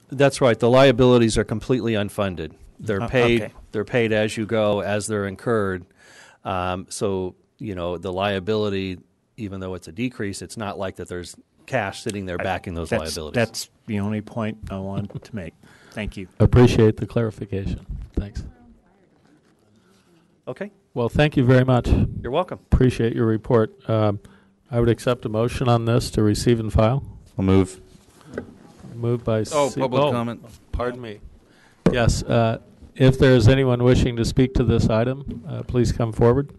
That's right. The liabilities are completely unfunded. They're paid. Okay. They're paid as you go, as they're incurred. So the liability, even though it's a decrease, it's not like that. There's cash sitting there backing those liabilities. That's the only point I wanted to make. Thank you. Appreciate the clarification. Thanks. Okay. Well, thank you very much. You're welcome. Appreciate your report. I would accept a motion on this to receive and file. I'll move. Moved by Public comment. Pardon me. Yes. If there is anyone wishing to speak to this item, please come forward.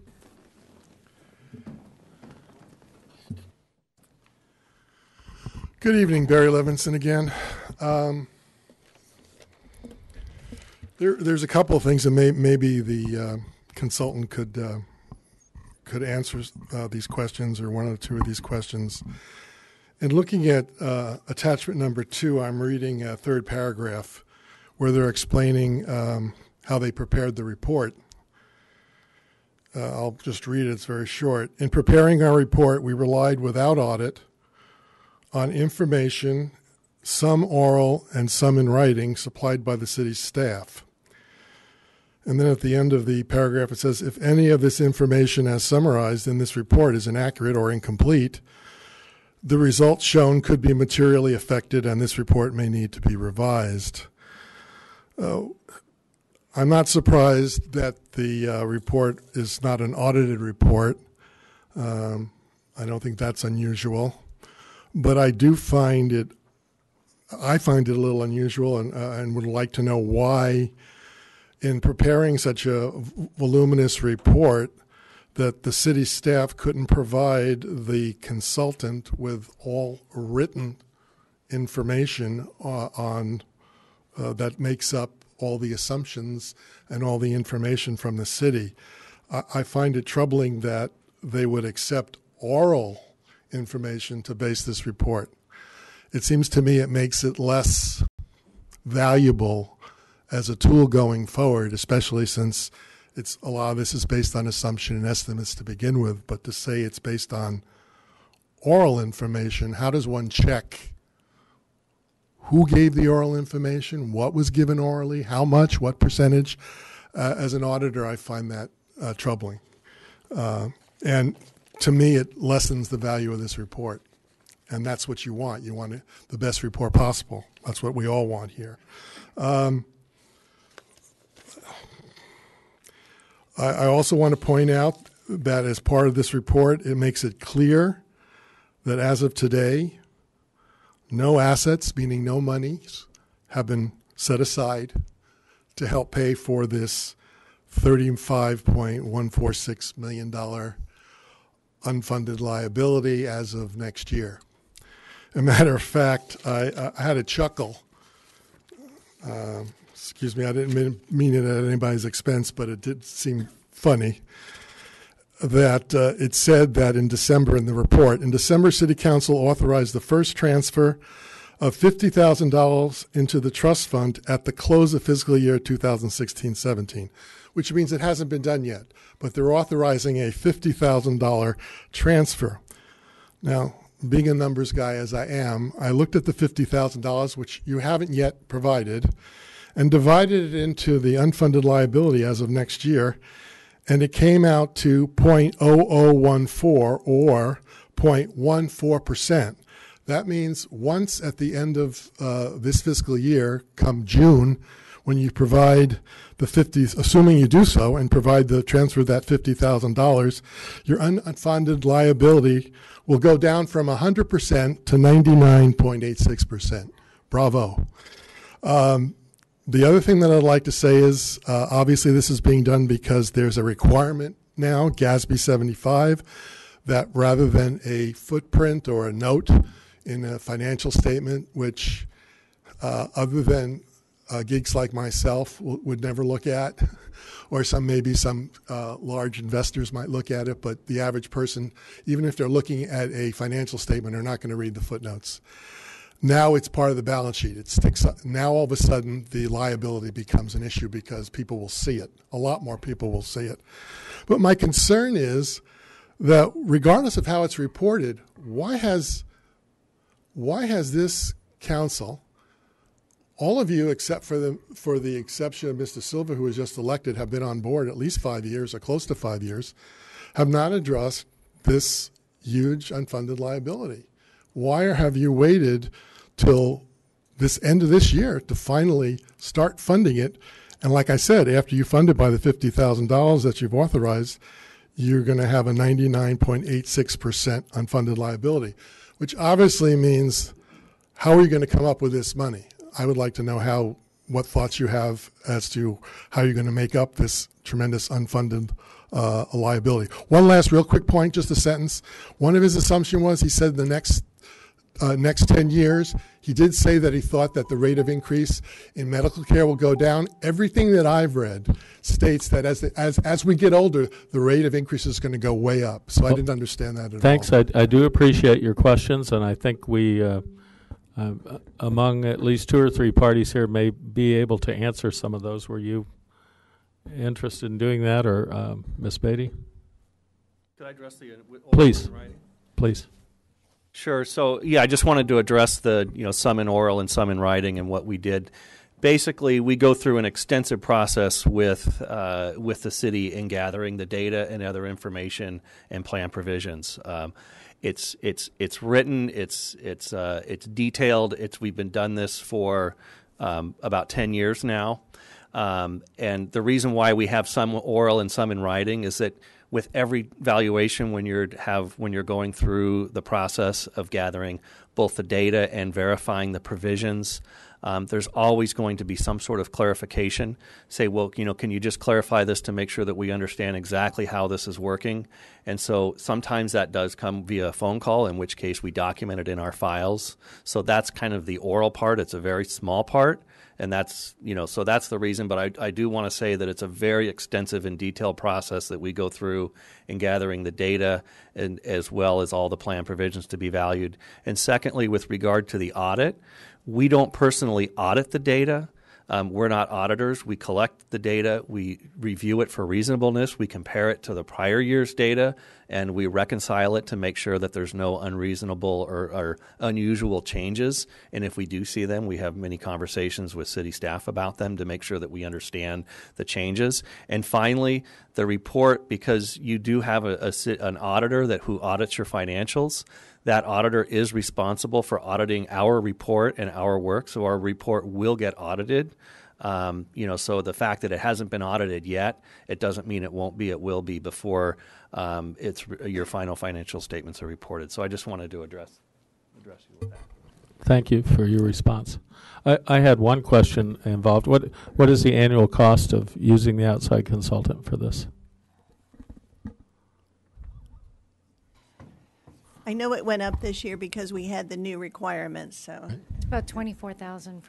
Good evening, Barry Levinson again. There's a couple of things that maybe the consultant could answer these questions, or one or two of these questions. In looking at attachment number 2, I'm reading a third paragraph where they're explaining how they prepared the report. I'll just read it. It's very short. In preparing our report, we relied without audit on information, some oral and some in writing, supplied by the city's staff. And then at the end of the paragraph, it says, if any of this information as summarized in this report is inaccurate or incomplete, the results shown could be materially affected and this report may need to be revised. I'm not surprised that the report is not an audited report. I don't think that's unusual. But I find it a little unusual, and would like to know why, in preparing such a voluminous report, that the city staff couldn't provide the consultant with all written information on that makes up all the assumptions and all the information from the city. I find it troubling that they would accept oral information to base this report. It seems to me it makes it less valuable as a tool going forward, especially since a lot of this is based on assumption and estimates to begin with. But to say it's based on oral information, how does one check who gave the oral information, what was given orally, how much, what percentage? As an auditor, I find that troubling. And to me, it lessens the value of this report. And that's what you want. You want the best report possible. That's what we all want here. I also want to point out that as part of this report, it makes it clear that as of today, no assets, meaning no monies, have been set aside to help pay for this $35.146 million unfunded liability as of next year. As a matter of fact, I had a chuckle. Excuse me, I didn't mean it at anybody's expense, but it did seem funny that it said that in December in the report, in December, City Council authorized the first transfer of $50,000 into the trust fund at the close of fiscal year 2016-17, which means it hasn't been done yet, but they're authorizing a $50,000 transfer. Now, being a numbers guy as I am, I looked at the $50,000, which you haven't yet provided, and divided it into the unfunded liability as of next year, and it came out to 0.0014 or 0.14%. That means once at the end of this fiscal year, come June, when you provide the 50, assuming you do so, and provide the transfer of that $50,000, your unfunded liability will go down from 100% to 99.86%. Bravo. The other thing that I'd like to say is, obviously this is being done because there's a requirement now, GASB 75, that rather than a footprint or a note in a financial statement, which other than geeks like myself would never look at, or maybe some large investors might look at it, but the average person, even if they're looking at a financial statement, are not going to read the footnotes. Now it's part of the balance sheet. It sticks up. Now all of a sudden the liability becomes an issue because people will see it. A lot more people will see it. But my concern is that regardless of how it's reported, why has this council all of you, except for the exception of Mr. Silva, who was just elected, have been on board at least 5 years or close to 5 years, have not addressed this huge unfunded liability. Why have you waited till this end of this year to finally start funding it? And like I said, after you fund it by the $50,000 that you've authorized, you're going to have a 99.86% unfunded liability, which obviously means how are you going to come up with this money? I would like to know what thoughts you have as to how you're going to make up this tremendous unfunded liability. One last real quick point, just a sentence. One of his assumptions was he said the next 10 years, he did say that he thought that the rate of increase in medical care will go down. Everything that I've read states that as we get older, the rate of increase is going to go way up. So I didn't understand that at all. Thanks. I do appreciate your questions, and I think we, among at least 2 or 3 parties here, may be able to answer some of those. Were you interested in doing that, or Ms. Beatty? Could I address the Please. Please. Sure. So, I just wanted to address the, some in oral and some in writing and what we did. Basically, we go through an extensive process with the city in gathering the data and other information and plan provisions. It's written. It's detailed. We've been done this for about 10 years now, and the reason why we have some oral and some in writing is that with every valuation, when you're going through the process of gathering both the data and verifying the provisions, there's always going to be some sort of clarification. Say, well, can you just clarify this to make sure that we understand exactly how this is working? And so sometimes that does come via a phone call, in which case we document it in our files. So that's kind of the oral part. It's a very small part. And that's, so that's the reason. But I do want to say that it's a very extensive and detailed process that we go through in gathering the data and as well as all the plan provisions to be valued. And secondly, with regard to the audit, we don't personally audit the data. We're not auditors. We collect the data. We review it for reasonableness. We compare it to the prior year's data, and we reconcile it to make sure that there's no unreasonable or unusual changes. And if we do see them, we have many conversations with city staff about them to make sure that we understand the changes. And finally, the report, because you do have an auditor who audits your financials, that auditor is responsible for auditing our report and our work, so our report will get audited. So the fact that it hasn't been audited yet, it doesn't mean it won't be. It will be before your final financial statements are reported. So I just wanted to address you with that. Thank you for your response. I had one question involved. What is the annual cost of using the outside consultant for this? I know it went up this year because we had the new requirements. So it's about $24,000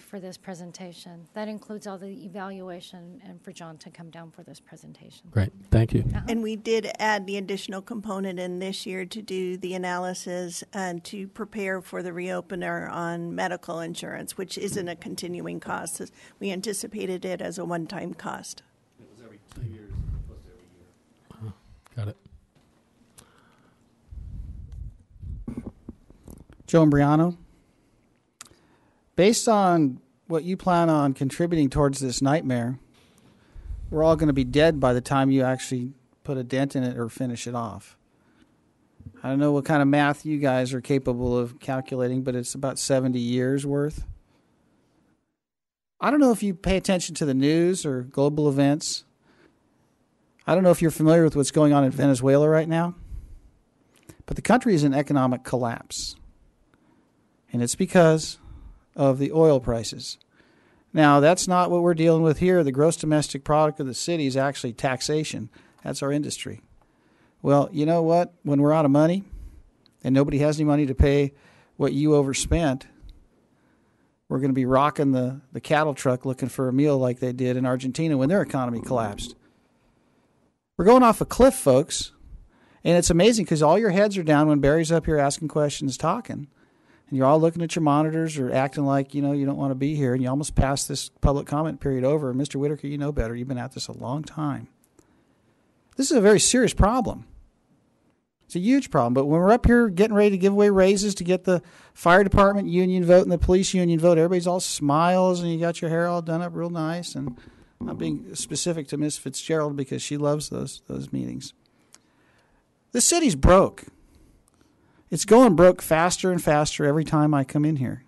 for this presentation. That includes all the evaluation and for John to come down for this presentation. Great, thank you. And we did add the additional component in this year to do the analysis and to prepare for the reopener on medical insurance, which isn't a continuing cost. We anticipated it as a one-time cost. It was every 2 years, plus every year. Got it. Joe Imbriano, based on what you plan on contributing towards this nightmare, we're all going to be dead by the time you actually put a dent in it or finish it off. I don't know what kind of math you guys are capable of calculating, but it's about 70 years worth. I don't know if you pay attention to the news or global events. I don't know if you're familiar with what's going on in Venezuela right now, but the country is in economic collapse. And it's because of the oil prices. Now, that's not what we're dealing with here. The gross domestic product of the city is actually taxation. That's our industry. Well, you know what? When we're out of money and nobody has any money to pay what you overspent, we're going to be rocking the cattle truck looking for a meal like they did in Argentina when their economy collapsed. We're going off a cliff, folks. And it's amazing because all your heads are down when Barry's up here asking questions, talking. And you're all looking at your monitors or acting like, you don't want to be here. And you almost passed this public comment period over. And Mr. Whitaker, you know better. You've been at this a long time. This is a very serious problem. It's a huge problem. But when we're up here getting ready to give away raises to get the fire department union vote and the police union vote, everybody's all smiles and you got your hair all done up real nice. And I'm being specific to Miss Fitzgerald because she loves those meetings. The city's broke. It's going broke faster and faster every time I come in here.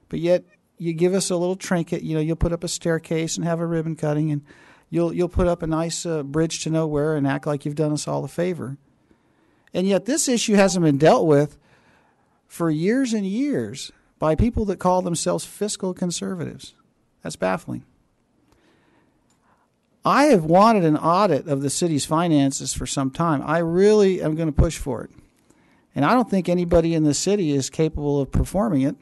But yet you give us a little trinket. You know, you'll put up a staircase and have a ribbon cutting, and you'll put up a nice bridge to nowhere and act like you've done us all a favor. And yet this issue hasn't been dealt with for years and years by people that call themselves fiscal conservatives. That's baffling. I have wanted an audit of the city's finances for some time. I really am going to push for it. And I don't think anybody in the city is capable of performing it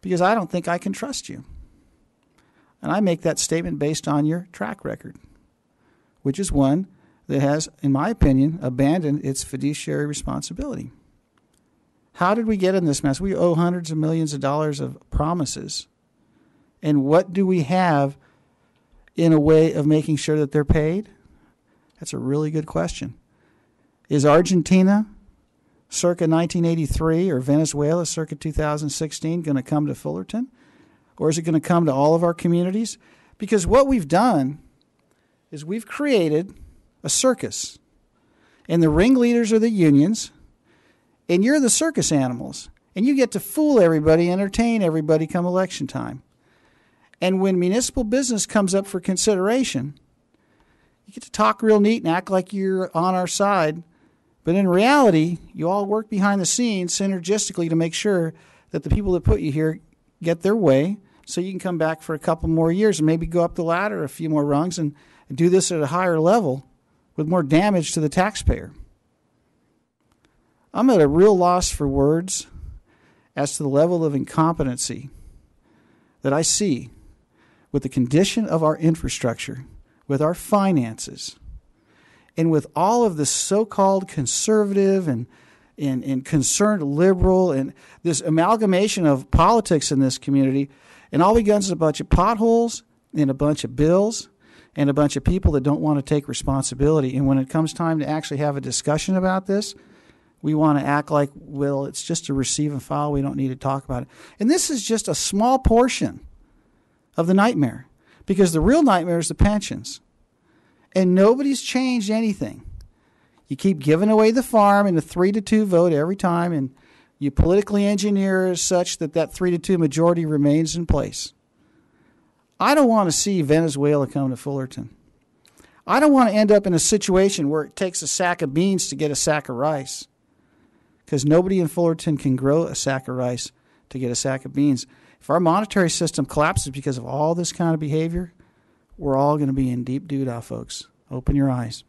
because I don't think I can trust you. And I make that statement based on your track record, which is one that has, in my opinion, abandoned its fiduciary responsibility. How did we get in this mess? We owe hundreds of millions of dollars of promises. And what do we have in a way of making sure that they're paid? That's a really good question. Is Argentina circa 1983 or Venezuela circa 2016 going to come to Fullerton? Or is it going to come to all of our communities? Because what we've done is we've created a circus. And the ringleaders are the unions, and you're the circus animals. And you get to fool everybody, entertain everybody come election time. And when municipal business comes up for consideration, you get to talk real neat and act like you're on our side. But in reality, you all work behind the scenes synergistically to make sure that the people that put you here get their way so you can come back for a couple more years and maybe go up the ladder a few more rungs and do this at a higher level with more damage to the taxpayer. I'm at a real loss for words as to the level of incompetency that I see with the condition of our infrastructure, with our finances, and with all of the so-called conservative and concerned liberal and this amalgamation of politics in this community. And all we got is a bunch of potholes and a bunch of bills and a bunch of people that don't want to take responsibility. And when it comes time to actually have a discussion about this, we want to act like, well, it's just a receive and file. We don't need to talk about it. And this is just a small portion of the nightmare, because the real nightmare is the pensions. And nobody's changed anything. You keep giving away the farm in a 3-2 vote every time, and you politically engineer as such that 3-2 majority remains in place. I don't want to see Venezuela come to Fullerton. I don't want to end up in a situation where it takes a sack of beans to get a sack of rice, because nobody in Fullerton can grow a sack of rice to get a sack of beans. If our monetary system collapses because of all this kind of behavior, we're all going to be in deep doo-dah, folks. Open your eyes.